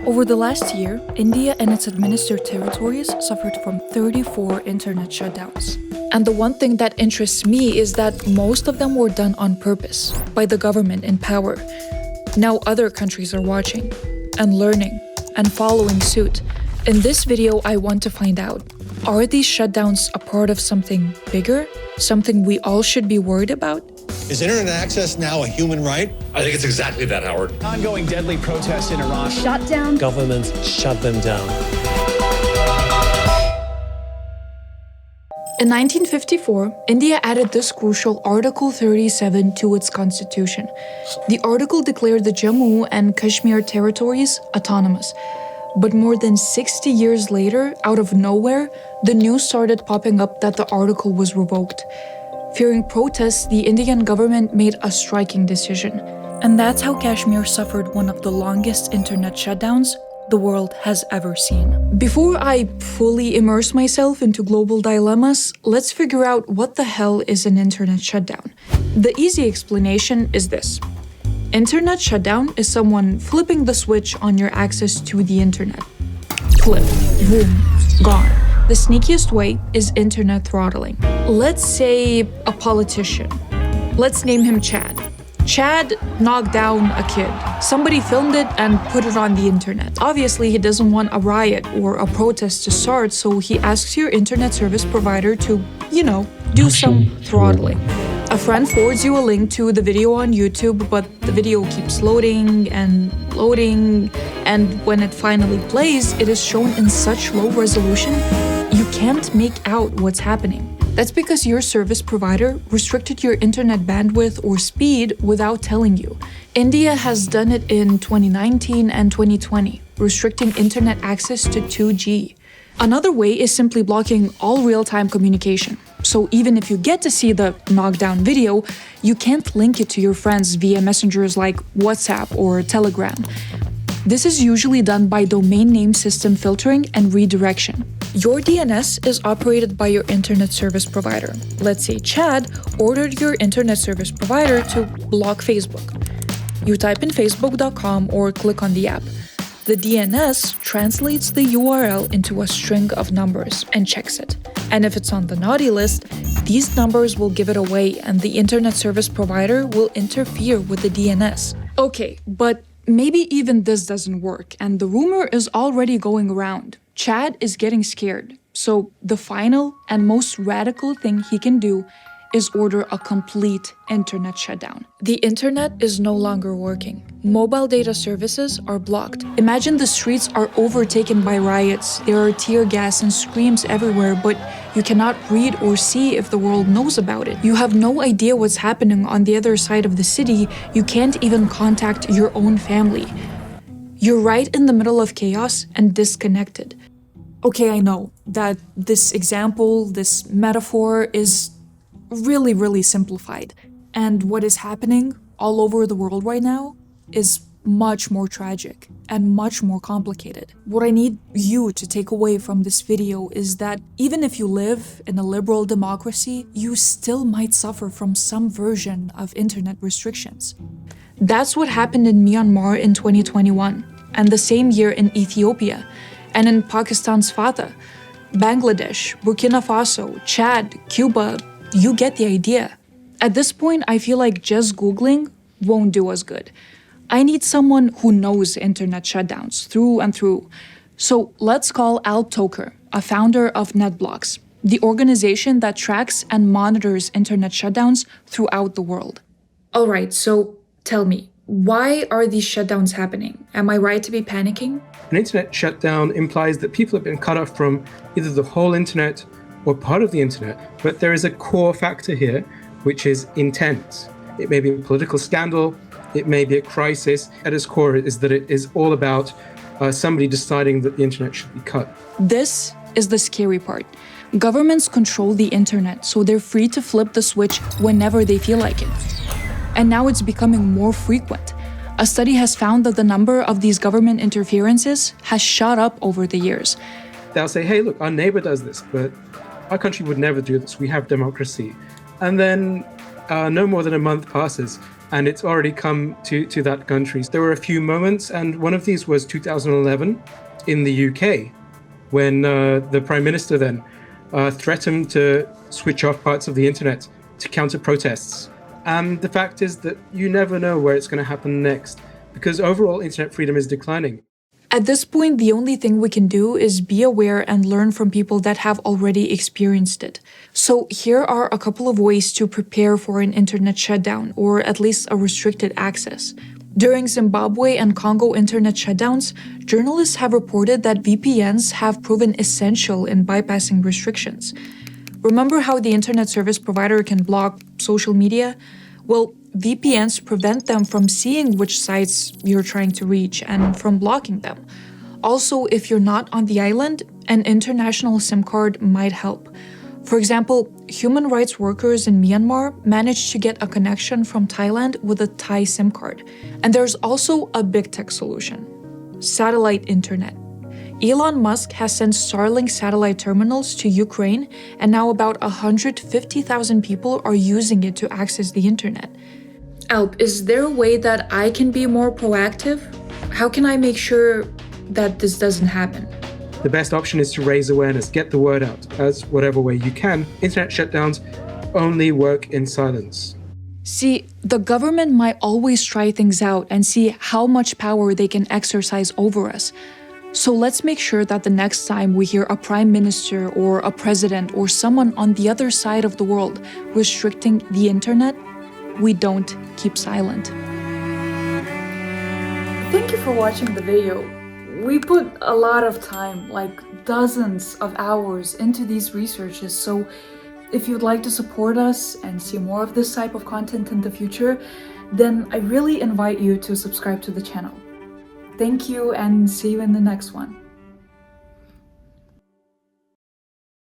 Over the last year, India and its administered territories suffered from 34 internet shutdowns. And the one thing that interests me is that most of them were done on purpose by the government in power. Now other countries are watching and learning and following suit. In this video, I want to find out, are these shutdowns a part of something bigger? Something we all should be worried about? Is internet access now a human right? I think it's exactly that, Howard. Ongoing deadly protests in Iran. Shutdown. Governments shut them down. In 1954, India added this crucial Article 37 to its constitution. The article declared the Jammu and Kashmir territories autonomous. But more than 60 years later, out of nowhere, the news started popping up that the article was revoked. Fearing protests, the Indian government made a striking decision. And that's how Kashmir suffered one of the longest internet shutdowns the world has ever seen. Before I fully immerse myself into global dilemmas, let's figure out what the hell is an internet shutdown. The easy explanation is this. Internet shutdown is someone flipping the switch on your access to the internet. Flip, boom, gone. The sneakiest way is internet throttling. Let's say a politician. Let's name him Chad. Chad knocked down a kid. Somebody filmed it and put it on the internet. Obviously, he doesn't want a riot or a protest to start, so he asks your internet service provider to, do some throttling. A friend forwards you a link to the video on YouTube, but the video keeps loading, and when it finally plays, it is shown in such low resolution, you can't make out what's happening. That's because your service provider restricted your internet bandwidth or speed without telling you. India has done it in 2019 and 2020, restricting internet access to 2G. Another way is simply blocking all real-time communication. So even if you get to see the knockdown video, you can't link it to your friends via messengers like WhatsApp or Telegram. This is usually done by domain name system filtering and redirection. Your DNS is operated by your internet service provider. Let's say Chad ordered your internet service provider to block Facebook. You type in facebook.com or click on the app. The DNS translates the URL into a string of numbers and checks it. And if it's on the naughty list, these numbers will give it away and the internet service provider will interfere with the DNS. Okay, but maybe even this doesn't work, and the rumor is already going around. Chad is getting scared, so the final and most radical thing he can do is order a complete internet shutdown. The internet is no longer working. Mobile data services are blocked. Imagine the streets are overtaken by riots. There are tear gas and screams everywhere, but you cannot read or see if the world knows about it. You have no idea what's happening on the other side of the city. You can't even contact your own family. You're right in the middle of chaos and disconnected. Okay, I know that this example, this metaphor is really simplified. And what is happening all over the world right now is much more tragic and much more complicated. What I need you to take away from this video is that even if you live in a liberal democracy, you still might suffer from some version of internet restrictions. That's what happened in Myanmar in 2021, and the same year in Ethiopia, and in Pakistan's Fatah, Bangladesh, Burkina Faso, Chad, Cuba. You get the idea. At this point, I feel like just Googling won't do us good. I need someone who knows internet shutdowns through and through. So let's call Alp Toker, a founder of Netblocks, the organization that tracks and monitors internet shutdowns throughout the world. All right, so tell me, why are these shutdowns happening? Am I right to be panicking? An internet shutdown implies that people have been cut off from either the whole internet or part of the internet, but there is a core factor here, which is intent. It may be a political scandal, it may be a crisis. At its core is that it is all about somebody deciding that the internet should be cut. This is the scary part. Governments control the internet, so they're free to flip the switch whenever they feel like it. And now it's becoming more frequent. A study has found that the number of these government interferences has shot up over the years. They'll say, hey, look, our neighbor does this, but our country would never do this. We have democracy. And then no more than a month passes and it's already come to that country. There were a few moments, and one of these was 2011 in the UK, when the Prime Minister then threatened to switch off parts of the internet to counter protests. And the fact is that you never know where it's going to happen next, because overall internet freedom is declining. At this point, the only thing we can do is be aware and learn from people that have already experienced it. So here are a couple of ways to prepare for an internet shutdown, or at least a restricted access. During Zimbabwe and Congo internet shutdowns, journalists have reported that VPNs have proven essential in bypassing restrictions. Remember how the internet service provider can block social media? Well, VPNs prevent them from seeing which sites you're trying to reach and from blocking them. Also, if you're not on the island, an international SIM card might help. For example, human rights workers in Myanmar managed to get a connection from Thailand with a Thai SIM card. And there's also a big tech solution: satellite internet. Elon Musk has sent Starlink satellite terminals to Ukraine, and now about 150,000 people are using it to access the internet. Alp, is there a way that I can be more proactive? How can I make sure that this doesn't happen? The best option is to raise awareness, get the word out, as whatever way you can. Internet shutdowns only work in silence. See, the government might always try things out and see how much power they can exercise over us. So let's make sure that the next time we hear a prime minister or a president or someone on the other side of the world restricting the internet, we don't keep silent. Thank you for watching the video. We put a lot of time, like dozens of hours, into these researches, so if you'd like to support us and see more of this type of content in the future, then I really invite you to subscribe to the channel. Thank you, and see you in the next one.